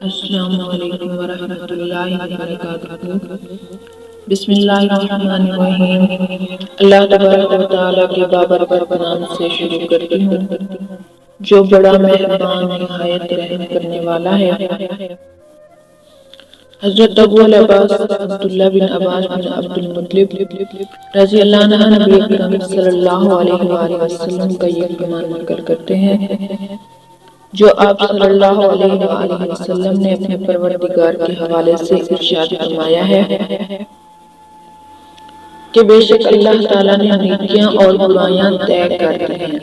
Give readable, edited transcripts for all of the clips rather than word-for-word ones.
السلام علیکم ورحمۃ اللہ وبرکاتہ۔ بسم اللہ الرحمن الرحیم۔ اللہ تبارک و تعالیٰ کے بابرکت نام سے شروع کرتی ہوں جو بڑا مہربان نہایت رحم کرنے والا ہے۔ حضرت ابو العباس عبداللہ بن عباس بن عبد المطلب رضی اللہ عنہ نبی اکرم صلی اللہ علیہ وآلہ وسلم کا یہ فرمان نقل کرتے ہیں جو آپ صلی اللہ علیہ وآلہ وسلم نے اپنے پروردگار کے حوالے سے ارشاد فرمایا ہے کہ بے شک اللہ تعالیٰ نے نیکیاں اور برائیاں طے کر دی ہیں،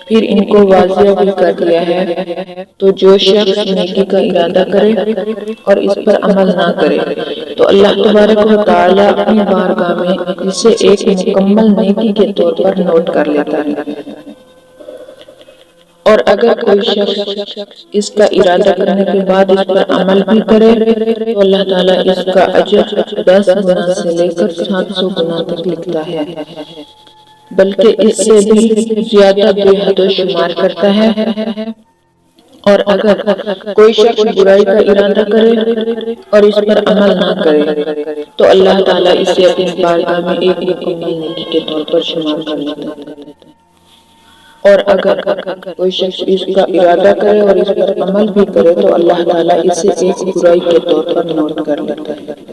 پھر ان کو واضح بھی کر دیا ہے، تو جو شخص نیکی کا ارادہ کرے اور اس پر عمل نہ کرے تو اللہ تبارک و تعالیٰ اپنی بارگاہ میں اسے ایک مکمل نیکی کے طور پر نوٹ کر لیتا ہے، اور اگر کوئی شخص اس کا ارادہ کرنے کے بعد اس پر عمل بھی کرے تو اللہ تعالیٰ اس کا اجر 10 گنا سے لے کر 700 گنا تک لکھتا ہے، بلکہ اس سے بھی زیادہ بے حد و شمار کرتا ہے۔ اور اگر کوئی شخص برائی کا ارادہ کرے اور اس پر عمل نہ کرے تو اللہ تعالیٰ اسے اپنی بارگاہ میں ایک مکمل نیکی کے طور پر شمار کر لیتا ہے، اور اگر کوئی شخص اس کا ارادہ کرے اور اس پر عمل بھی کرے تو اللہ تعالیٰ اسے ایک برائی کے طور پر نوٹ کر لیتا ہے۔